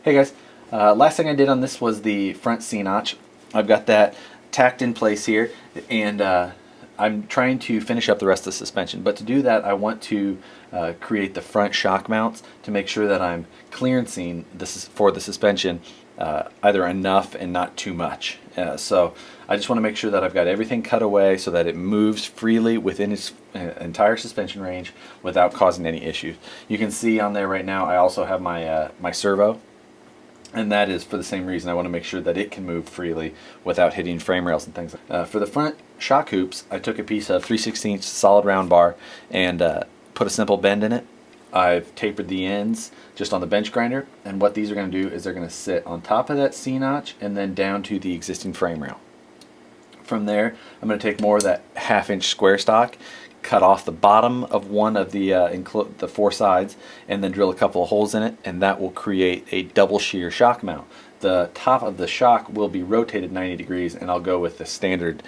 Hey guys, last thing I did on this was the front C-notch. I've got that tacked in place here, and I'm trying to finish up the rest of the suspension. But to do that, I want to create the front shock mounts to make sure that I'm clearancing this for the suspension either enough and not too much. So I just want to make sure that I've got everything cut away so that it moves freely within its entire suspension range without causing any issues. You can see on there right now I also have my my servo, and that is for the same reason. I want to make sure that it can move freely without hitting frame rails and things. For the front shock hoops, I took a piece of 3/16 solid round bar and put a simple bend in it. I've tapered the ends just on the bench grinder, and what these are going to do is they're going to sit on top of that C-notch and then down to the existing frame rail. From there, I'm going to take more of that 1/2 inch square stock, cut off the bottom of one of the four sides, and then drill a couple of holes in it, and that will create a double shear shock mount. The top of the shock will be rotated 90 degrees, and I'll go with the standard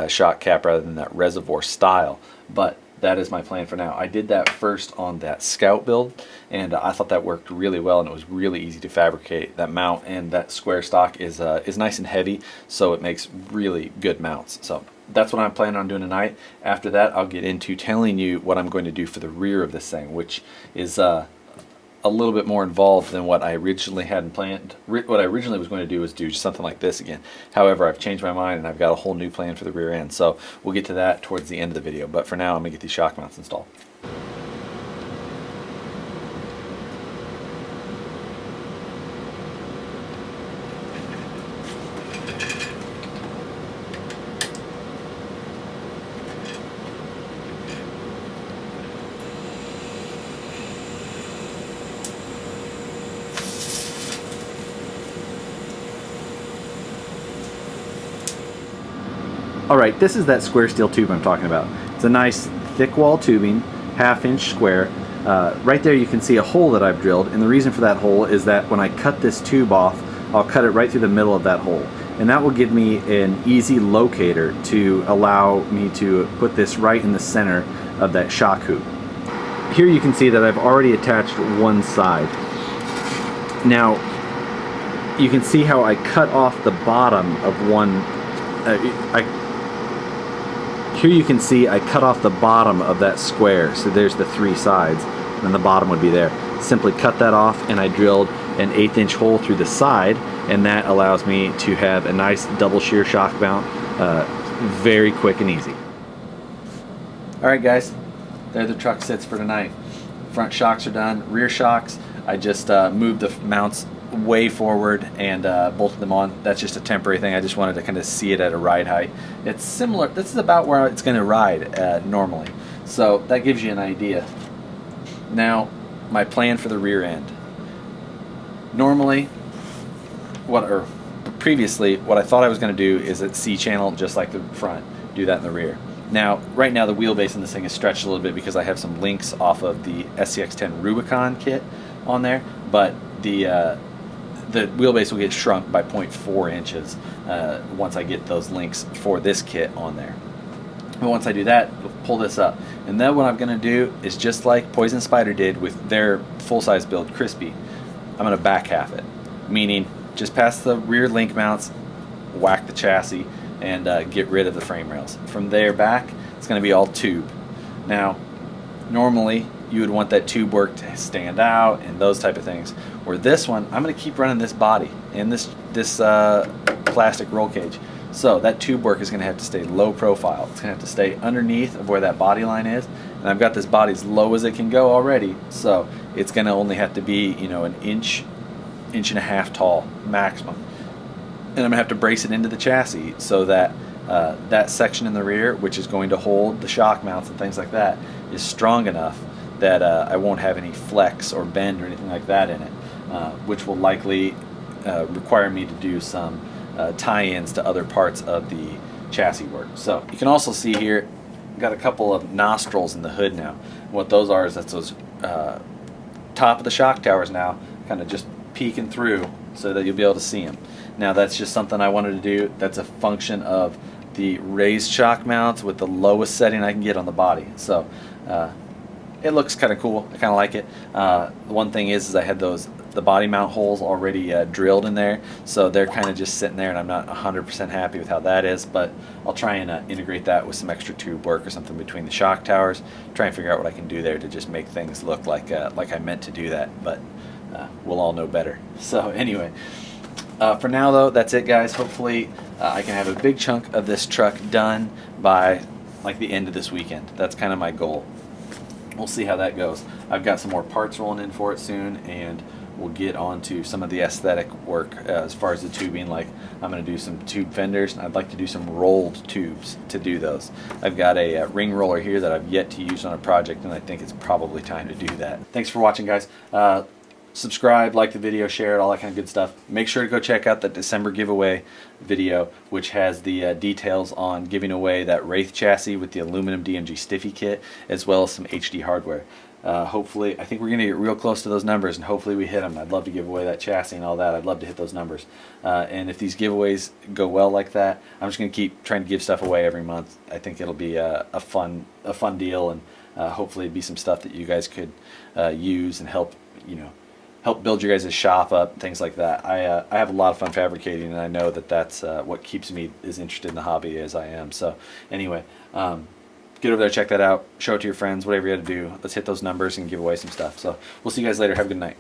shock cap rather than that reservoir style. But that is my plan for now. I did that first on that Scout build, and I thought that worked really well, and it was really easy to fabricate that mount. And that square stock is nice and heavy, so it makes really good mounts. So that's what I'm planning on doing tonight. After that, I'll get into telling you what I'm going to do for the rear of this thing, which is a little bit more involved than what I originally had planned. What I originally was going to do was do something like this again. However, I've changed my mind and I've got a whole new plan for the rear end. So we'll get to that towards the end of the video. But for now, I'm going to get these shock mounts installed. Alright, this is that square steel tube I'm talking about. It's a nice thick wall tubing, 1/2 inch square. Right there you can see a hole that I've drilled, and the reason for that hole is that when I cut this tube off, I'll cut it right through the middle of that hole. And that will give me an easy locator to allow me to put this right in the center of that shock hoop. Here you can see that I've already attached one side. Now, you can see how I cut off the bottom of one. Here you can see I cut off the bottom of that square, so there's the three sides, and the bottom would be there. Simply cut that off, and I drilled an 1/8 inch hole through the side, and that allows me to have a nice double shear shock mount, very quick and easy. Alright guys, there the truck sits for tonight. Front shocks are done. Rear shocks, I just moved the mounts way forward and bolted them on. That's just a temporary thing. I just wanted to kind of see it at a ride height. It's similar. This is about where it's going to ride normally. So that gives you an idea. Now, my plan for the rear end. Normally, previously, what I thought I was going to do is a C-channel just like the front. Do that in the rear. Now, right now the wheelbase in this thing is stretched a little bit because I have some links off of the SCX10 Rubicon kit on there, but the wheelbase will get shrunk by 0.4 inches once I get those links for this kit on there. And once I do that, we'll pull this up. And then what I'm going to do is just like Poison Spider did with their full-size build Crispy, I'm going to back half it. Meaning, just past the rear link mounts, whack the chassis, and get rid of the frame rails. From there back, it's going to be all tube. Now, normally, you would want that tube work to stand out and those type of things. Where this one, I'm going to keep running this body and this plastic roll cage. So that tube work is going to have to stay low profile. It's going to have to stay underneath of where that body line is. And I've got this body as low as it can go already. So it's going to only have to be, you know, an inch and a half tall maximum. And I'm going to have to brace it into the chassis so that that section in the rear, which is going to hold the shock mounts and things like that, is strong enough that I won't have any flex or bend or anything like that in it, which will likely require me to do some tie-ins to other parts of the chassis work. So you can also see here, I've got a couple of nostrils in the hood now. What those are is that's those top of the shock towers now, kind of just peeking through so that you'll be able to see them. Now that's just something I wanted to do. That's a function of the raised shock mounts with the lowest setting I can get on the body. So it looks kind of cool. I kind of like it. The one thing is I had those the body mount holes already drilled in there, so they're kind of just sitting there, and I'm not 100% happy with how that is, but I'll try and integrate that with some extra tube work or something between the shock towers, try and figure out what I can do there to just make things look like I meant to do that, but we'll all know better. So anyway, for now though, that's it guys. Hopefully I can have a big chunk of this truck done by like the end of this weekend. That's kind of my goal. We'll see how that goes. I've got some more parts rolling in for it soon, and we'll get on to some of the aesthetic work as far as the tubing. Like I'm going to do some tube fenders, and I'd like to do some rolled tubes to do those. I've got a ring roller here that I've yet to use on a project, and I think it's probably time to do that. Thanks for watching guys. Subscribe, like the video, share it, all that kind of good stuff. Make sure to go check out the December giveaway video, which has the details on giving away that Wraith chassis with the aluminum DMG Stiffy kit, as well as some HD hardware. Hopefully, I think we're going to get real close to those numbers, and hopefully we hit them. I'd love to give away that chassis and all that. I'd love to hit those numbers. And if these giveaways go well like that, I'm just going to keep trying to give stuff away every month. I think it'll be a fun deal, and hopefully it'd be some stuff that you guys could use and help build your guys' shop up, things like that. I have a lot of fun fabricating, and I know that that's what keeps me as interested in the hobby as I am. So anyway, get over there, check that out, show it to your friends, whatever you got to do. Let's hit those numbers and give away some stuff. So we'll see you guys later. Have a good night.